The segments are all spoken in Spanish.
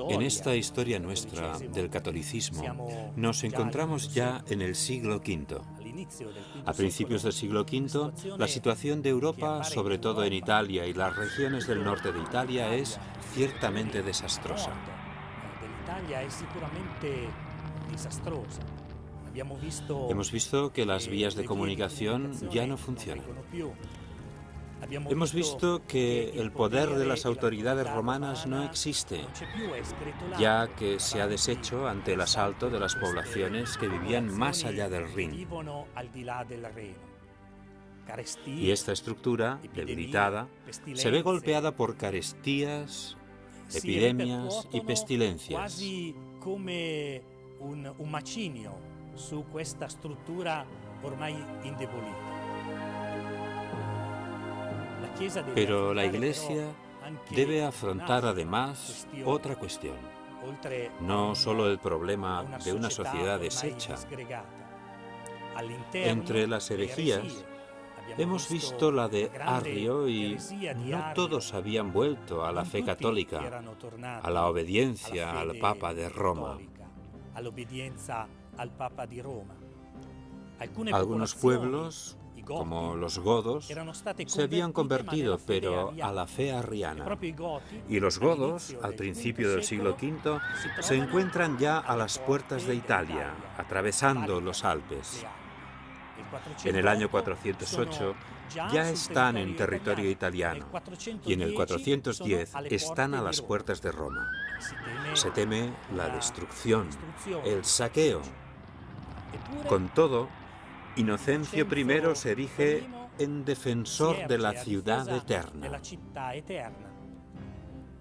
En esta historia nuestra del catolicismo nos encontramos ya en el siglo V. A principios del siglo V, la situación de Europa, sobre todo en Italia y las regiones del norte de Italia, es ciertamente desastrosa. Hemos visto que las vías de comunicación ya no funcionan. Hemos visto que el poder de las autoridades romanas no existe, ya que se ha deshecho ante el asalto de las poblaciones que vivían más allá del Rin. Y esta estructura, debilitada, se ve golpeada por carestías, epidemias y pestilencias. Un macigno su questa struttura ormai indebolita. Pero la Iglesia debe afrontar además otra cuestión, no solo el problema de una sociedad deshecha. Entre las herejías hemos visto la de Arrio y no todos habían vuelto a la fe católica, a la obediencia al Papa de Roma. Algunos pueblos, como los godos, se habían convertido, pero a la fe arriana. Y los godos, al principio del siglo V, se encuentran ya a las puertas de Italia, atravesando los Alpes. En el año 408 ya están en territorio italiano y en el 410 están a las puertas de Roma. Se teme la destrucción, el saqueo. Con todo, Inocencio I se erige en defensor de la ciudad eterna.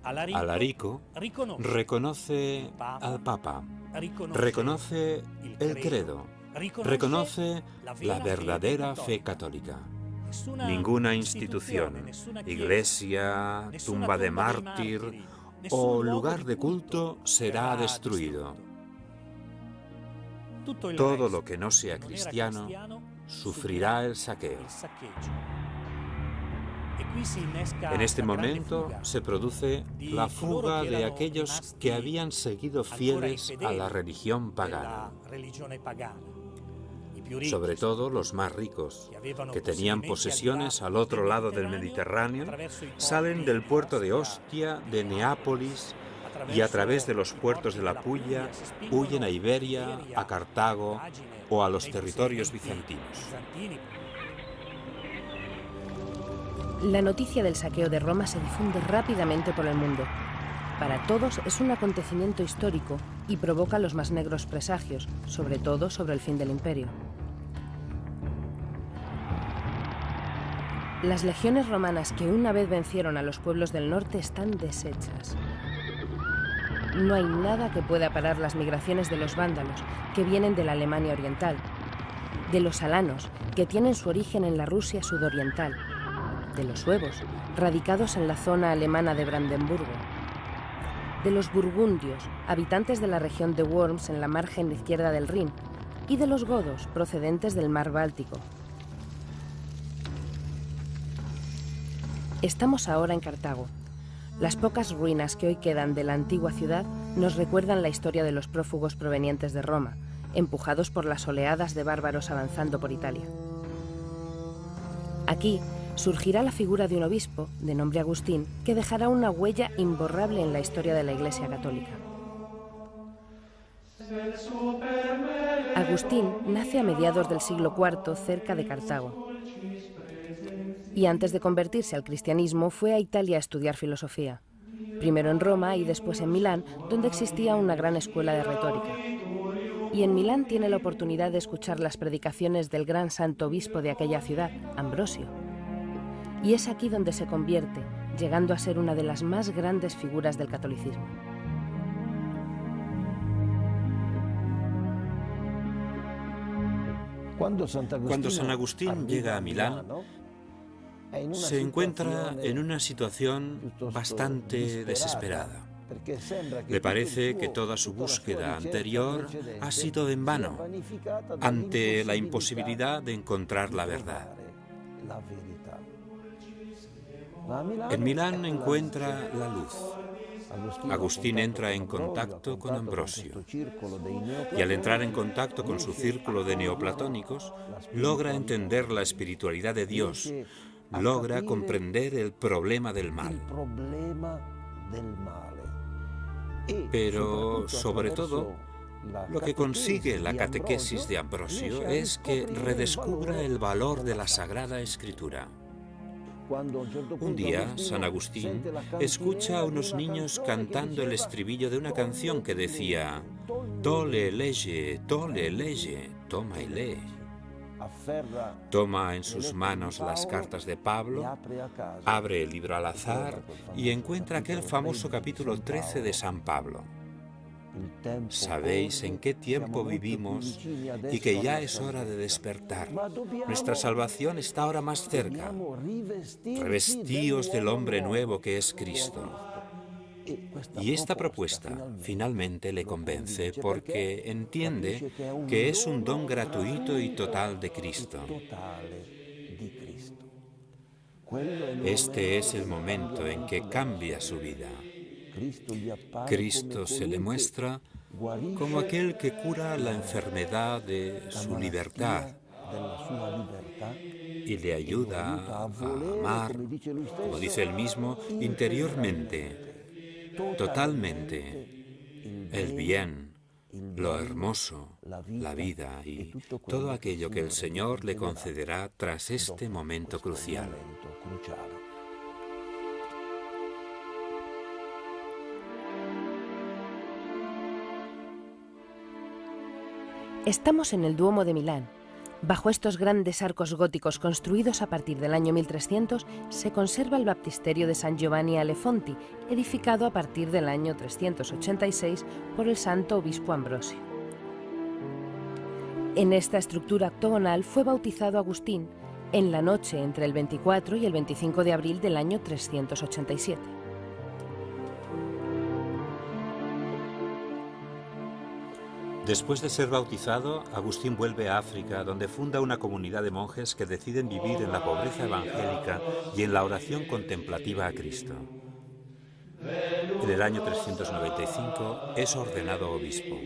Alarico reconoce al Papa, reconoce el credo, reconoce la verdadera fe católica. Ninguna institución, iglesia, tumba de mártir o lugar de culto será destruido. Todo lo que no sea cristiano sufrirá el saqueo. En este momento se produce la fuga de aquellos que habían seguido fieles a la religión pagana. Sobre todo los más ricos, que tenían posesiones al otro lado del Mediterráneo, salen del puerto de Ostia, de Neápolis, y a través de los puertos de la Pulla huyen a Iberia, a Cartago o a los territorios bizantinos. La noticia del saqueo de Roma se difunde rápidamente por el mundo. Para todos es un acontecimiento histórico y provoca los más negros presagios, sobre todo sobre el fin del imperio. Las legiones romanas que una vez vencieron a los pueblos del norte están deshechas. No hay nada que pueda parar las migraciones de los vándalos, que vienen de la Alemania oriental, de los alanos, que tienen su origen en la Rusia sudoriental, de los suevos, radicados en la zona alemana de Brandenburgo, de los burgundios, habitantes de la región de Worms en la margen izquierda del Rin, y de los godos, procedentes del mar Báltico. Estamos ahora en Cartago. Las pocas ruinas que hoy quedan de la antigua ciudad nos recuerdan la historia de los prófugos provenientes de Roma, empujados por las oleadas de bárbaros avanzando por Italia. Aquí surgirá la figura de un obispo, de nombre Agustín, que dejará una huella imborrable en la historia de la Iglesia Católica. Agustín nace a mediados del siglo IV cerca de Cartago. Y antes de convertirse al cristianismo fue a Italia a estudiar filosofía. Primero en Roma y después en Milán, donde existía una gran escuela de retórica. Y en Milán tiene la oportunidad de escuchar las predicaciones del gran santo obispo de aquella ciudad, Ambrosio. Y es aquí donde se convierte, llegando a ser una de las más grandes figuras del catolicismo. Cuando San Agustín llega a Milán, se encuentra en una situación bastante desesperada. Le parece que toda su búsqueda anterior ha sido en vano, ante la imposibilidad de encontrar la verdad. En Milán encuentra la luz, Agustín entra en contacto con Ambrosio y al entrar en contacto con su círculo de neoplatónicos, logra entender la espiritualidad de Dios, logra comprender el problema del mal. Pero, sobre todo, lo que consigue la catequesis de Ambrosio es que redescubra el valor de la Sagrada Escritura. Un día, San Agustín escucha a unos niños cantando el estribillo de una canción que decía «Tole lege, toma y lee». Toma en sus manos las cartas de Pablo, abre el libro al azar y encuentra aquel famoso capítulo 13 de San Pablo. Sabéis en qué tiempo vivimos y que ya es hora de despertar. Nuestra salvación está ahora más cerca. Revestíos del hombre nuevo que es Cristo. Y esta propuesta finalmente le convence porque entiende que es un don gratuito y total de Cristo. Este es el momento en que cambia su vida. Cristo se le muestra como aquel que cura la enfermedad de su libertad y le ayuda a amar, como dice él mismo, interiormente, totalmente, el bien, lo hermoso, la vida y todo aquello que el Señor le concederá tras este momento crucial. Estamos en el Duomo de Milán. Bajo estos grandes arcos góticos construidos a partir del año 1300 se conserva el baptisterio de San Giovanni alle Fonti, edificado a partir del año 386 por el santo obispo Ambrosio. En esta estructura octogonal fue bautizado Agustín en la noche entre el 24 y el 25 de abril del año 387. Después de ser bautizado, Agustín vuelve a África, donde funda una comunidad de monjes que deciden vivir en la pobreza evangélica y en la oración contemplativa a Cristo. En el año 395 es ordenado obispo.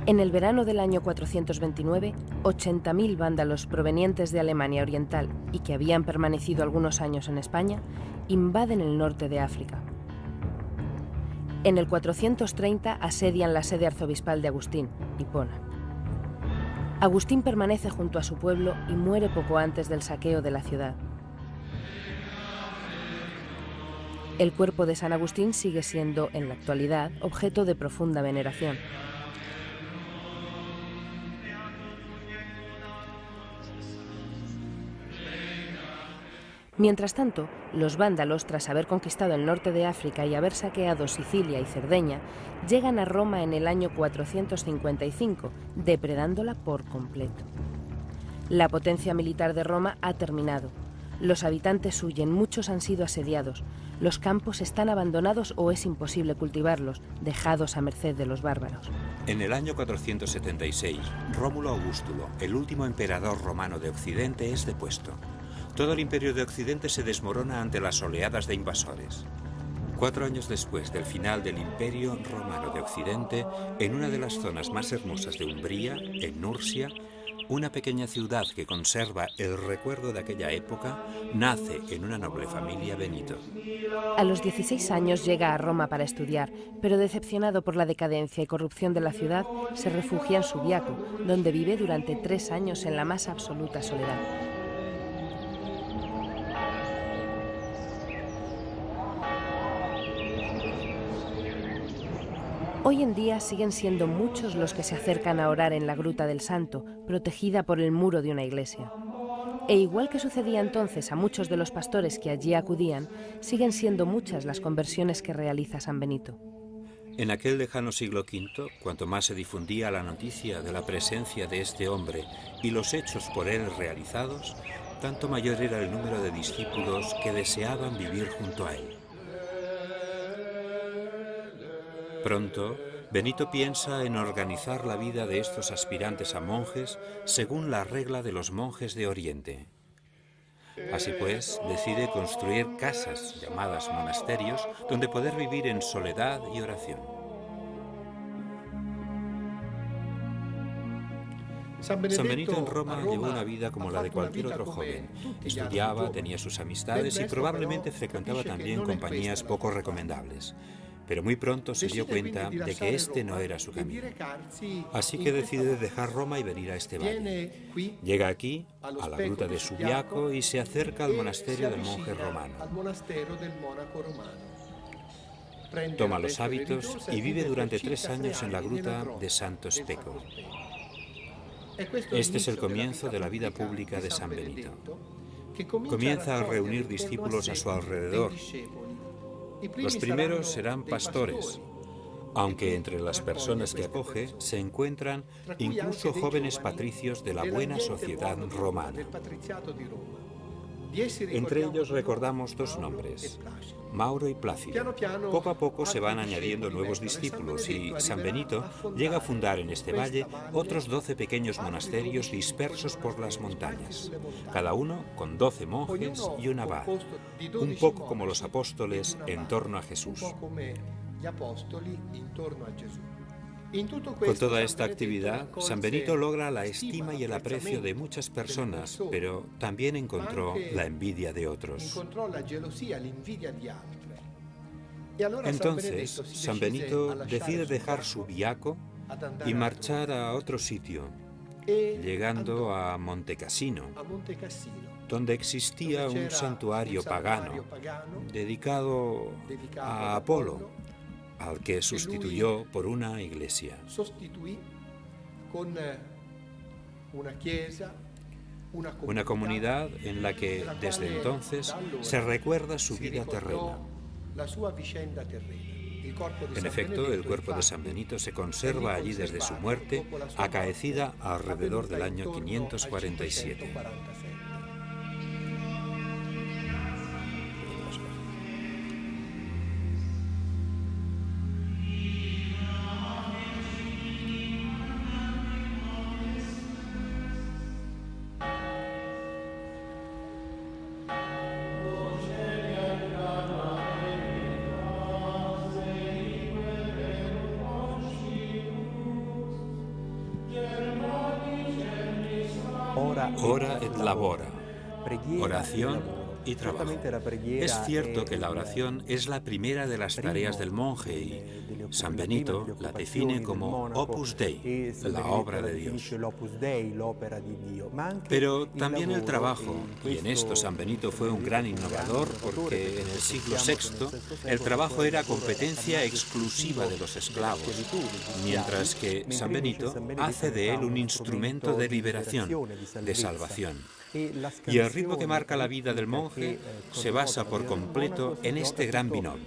En el verano del año 429, 80.000 vándalos provenientes de Alemania Oriental y que habían permanecido algunos años en España, invaden el norte de África. En el 430 asedian la sede arzobispal de Agustín, Hipona. Agustín permanece junto a su pueblo y muere poco antes del saqueo de la ciudad. El cuerpo de San Agustín sigue siendo, en la actualidad, objeto de profunda veneración. Mientras tanto, los vándalos, tras haber conquistado el norte de África y haber saqueado Sicilia y Cerdeña, llegan a Roma en el año 455, depredándola por completo. La potencia militar de Roma ha terminado. Los habitantes huyen, muchos han sido asediados. Los campos están abandonados o es imposible cultivarlos, dejados a merced de los bárbaros. En el año 476, Rómulo Augustulo, el último emperador romano de Occidente, es depuesto. Todo el imperio de Occidente se desmorona ante las oleadas de invasores. 4 años después del final del imperio romano de Occidente, en una de las zonas más hermosas de Umbría, en Nursia, una pequeña ciudad que conserva el recuerdo de aquella época, nace en una noble familia Benito. A los 16 años llega a Roma para estudiar, pero decepcionado por la decadencia y corrupción de la ciudad, se refugia en Subiaco, donde vive durante 3 años en la más absoluta soledad. Hoy en día siguen siendo muchos los que se acercan a orar en la Gruta del Santo, protegida por el muro de una iglesia. E igual que sucedía entonces a muchos de los pastores que allí acudían, siguen siendo muchas las conversiones que realiza San Benito. En aquel lejano siglo V, cuanto más se difundía la noticia de la presencia de este hombre y los hechos por él realizados, tanto mayor era el número de discípulos que deseaban vivir junto a él. Pronto, Benito piensa en organizar la vida de estos aspirantes a monjes según la regla de los monjes de Oriente. Así pues, decide construir casas llamadas monasterios donde poder vivir en soledad y oración. San Benedetto en Roma llevó una vida como la de cualquier otro joven. Estudiaba, tenía sus amistades y probablemente frecuentaba también compañías poco recomendables. Pero muy pronto se dio cuenta de que este no era su camino. Así que decide dejar Roma y venir a este valle. Llega aquí, a la gruta de Subiaco, y se acerca al monasterio del monje romano. Toma los hábitos y vive durante 3 años en la gruta de Santo Stecco. Este es el comienzo de la vida pública de San Benito. Comienza a reunir discípulos a su alrededor. Los primeros serán pastores, aunque entre las personas que acoge se encuentran incluso jóvenes patricios de la buena sociedad romana. Entre ellos recordamos 2 nombres, Mauro y Plácido. Poco a poco se van añadiendo nuevos discípulos y San Benito llega a fundar en este valle otros 12 pequeños monasterios dispersos por las montañas, cada uno con 12 monjes y un abad, un poco como los apóstoles en torno a Jesús. Con toda esta actividad, San Benito logra la estima y el aprecio de muchas personas, pero también encontró la envidia de otros. Entonces, San Benito decide dejar Subiaco y marchar a otro sitio, llegando a Montecassino, donde existía un santuario pagano dedicado a Apolo, al que sustituyó por una iglesia. Una comunidad en la que desde entonces se recuerda su vida terrena. En efecto, el cuerpo de San Benito se conserva allí desde su muerte, acaecida alrededor del año 547. Ora et labora, oración y trabajo. Es cierto que la oración es la primera de las tareas del monje y San Benito la define como Opus Dei, la obra de Dios. Pero también el trabajo, y en esto San Benito fue un gran innovador porque en el siglo VI el trabajo era competencia exclusiva de los esclavos, mientras que San Benito hace de él un instrumento de liberación, de salvación. Y el ritmo que marca la vida del monje se basa por completo en este gran binomio.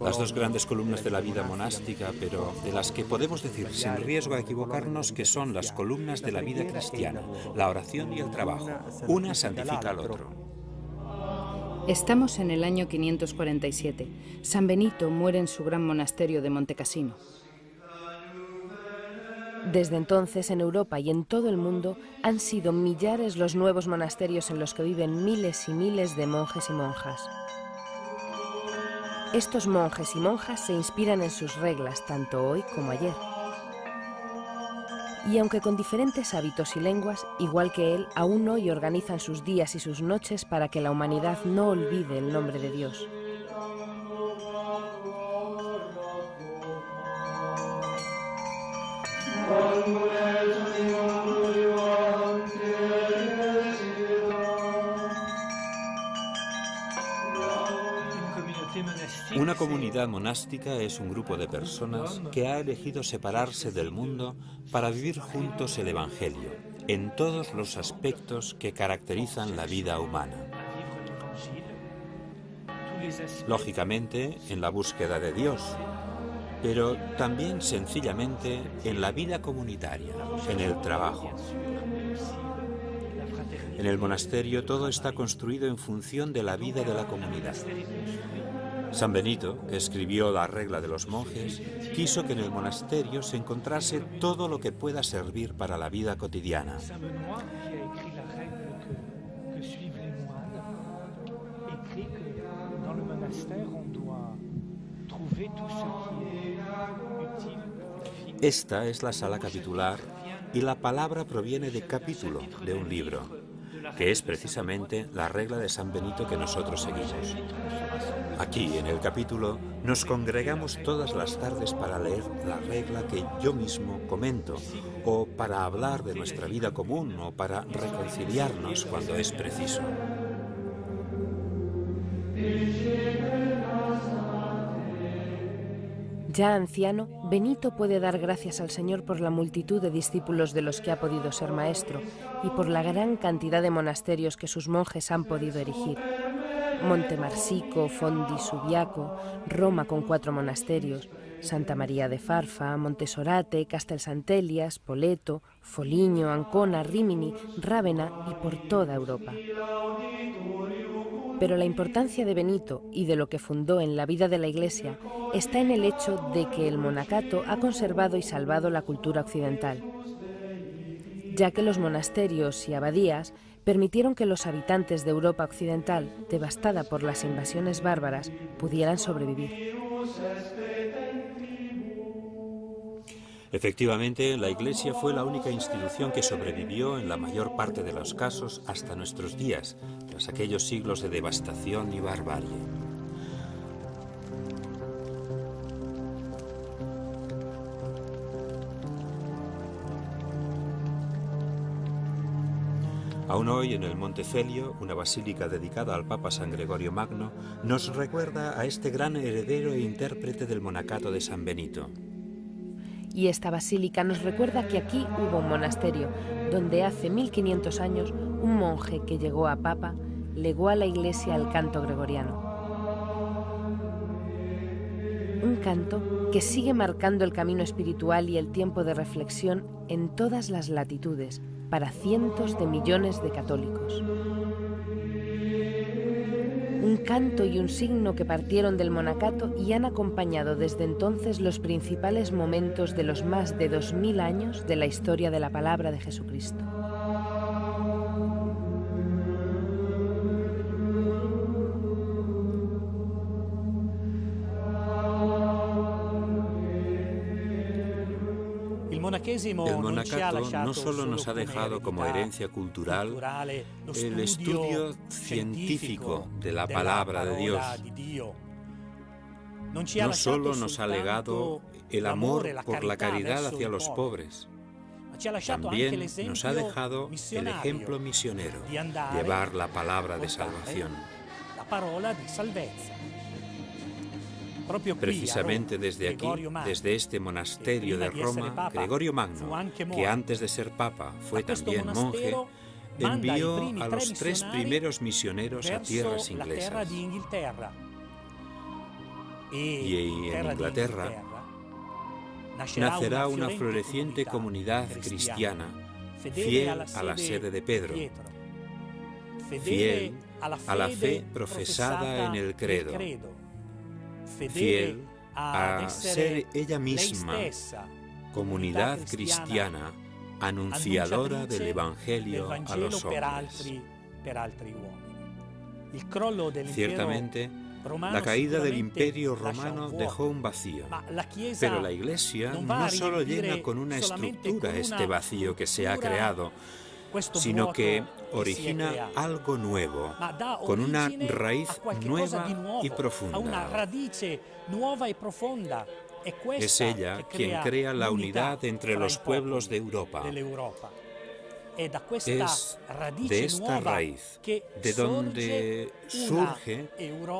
Las 2 grandes columnas de la vida monástica, pero de las que podemos decir sin riesgo a equivocarnos que son las columnas de la vida cristiana, la oración y el trabajo. Una santifica al otro. Estamos en el año 547. San Benito muere en su gran monasterio de Montecassino. Desde entonces, en Europa y en todo el mundo, han sido millares los nuevos monasterios en los que viven miles y miles de monjes y monjas. Estos monjes y monjas se inspiran en sus reglas, tanto hoy como ayer. Y aunque con diferentes hábitos y lenguas, igual que él, aún hoy organizan sus días y sus noches para que la humanidad no olvide el nombre de Dios. Una comunidad monástica es un grupo de personas que ha elegido separarse del mundo para vivir juntos el Evangelio, en todos los aspectos que caracterizan la vida humana. Lógicamente, en la búsqueda de Dios, pero también sencillamente en la vida comunitaria, en el trabajo. En el monasterio todo está construido en función de la vida de la comunidad. San Benito, que escribió la regla de los monjes, quiso que en el monasterio se encontrase todo lo que pueda servir para la vida cotidiana. Esta es la sala capitular y la palabra proviene de capítulo de un libro, que es precisamente la regla de San Benito que nosotros seguimos. Aquí, en el capítulo, nos congregamos todas las tardes para leer la regla que yo mismo comento, o para hablar de nuestra vida común, o para reconciliarnos cuando es preciso. Ya anciano, Benito puede dar gracias al Señor por la multitud de discípulos de los que ha podido ser maestro y por la gran cantidad de monasterios que sus monjes han podido erigir. Montemarsico, Fondi Subiaco, Roma con 4 monasterios, Santa María de Farfa, Montesorate, Castelsantelias, Spoleto, Foligno, Ancona, Rimini, Rávena y por toda Europa. Pero la importancia de Benito y de lo que fundó en la vida de la Iglesia está en el hecho de que el monacato ha conservado y salvado la cultura occidental, ya que los monasterios y abadías permitieron que los habitantes de Europa occidental, devastada por las invasiones bárbaras, pudieran sobrevivir. Efectivamente, la Iglesia fue la única institución que sobrevivió en la mayor parte de los casos hasta nuestros días, tras aquellos siglos de devastación y barbarie. Aún hoy, en el Monte Celio, una basílica dedicada al Papa San Gregorio Magno, nos recuerda a este gran heredero e intérprete del monacato de San Benito. Y esta basílica nos recuerda que aquí hubo un monasterio, donde hace 1500 años un monje que llegó a papa legó a la Iglesia el canto gregoriano. Un canto que sigue marcando el camino espiritual y el tiempo de reflexión en todas las latitudes para cientos de millones de católicos. Un canto y un signo que partieron del monacato y han acompañado desde entonces los principales momentos de los más de 2000 años de la historia de la palabra de Jesucristo. El monacato no solo nos ha dejado como herencia cultural el estudio científico de la palabra de Dios. No solo nos ha legado el amor por la caridad hacia los pobres, también nos ha dejado el ejemplo misionero, llevar la palabra de salvación. Precisamente desde aquí, desde este monasterio de Roma, Gregorio Magno, que antes de ser papa fue también monje, envió a los 3 primeros misioneros a tierras inglesas. Y en Inglaterra nacerá una floreciente comunidad cristiana, fiel a la sede de Pedro, fiel a la fe profesada en el credo, fiel a ser ella misma comunidad cristiana anunciadora del Evangelio a los hombres. Ciertamente, la caída del Imperio Romano dejó un vacío, pero la Iglesia no solo llena con una estructura este vacío que se ha creado, sino que origina algo nuevo, con una raíz nueva y profunda. Es ella quien crea la unidad entre los pueblos de Europa. Es de esta raíz de donde surge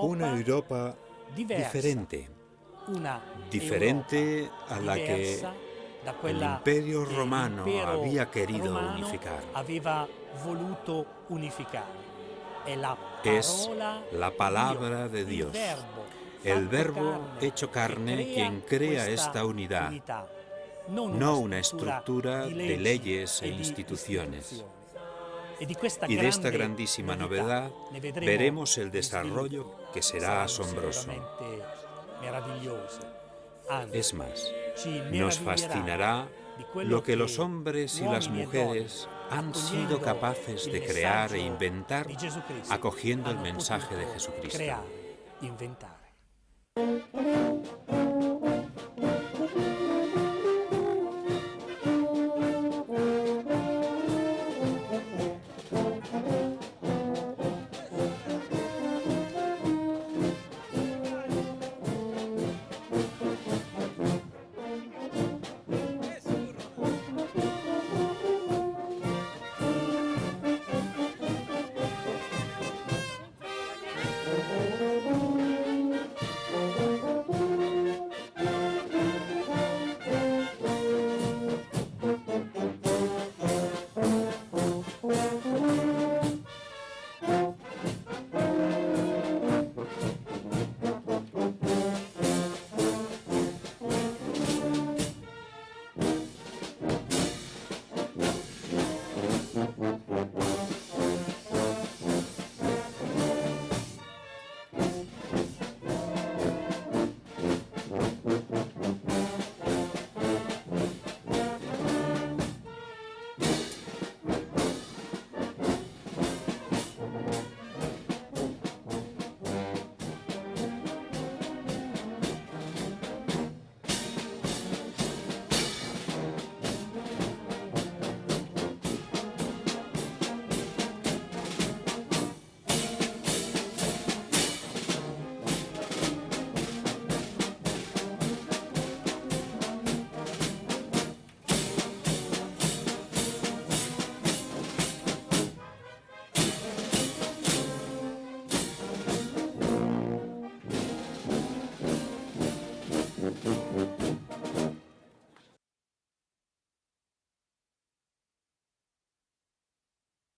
una Europa diferente, diferente a la que el Imperio Romano había querido unificar. Es la palabra de Dios, el Verbo hecho carne quien crea esta unidad, no una estructura de leyes e instituciones. Y de esta grandísima novedad veremos el desarrollo que será asombroso. Es más, nos fascinará lo que los hombres y las mujeres han sido capaces de crear e inventar acogiendo el mensaje de Jesucristo. inventare.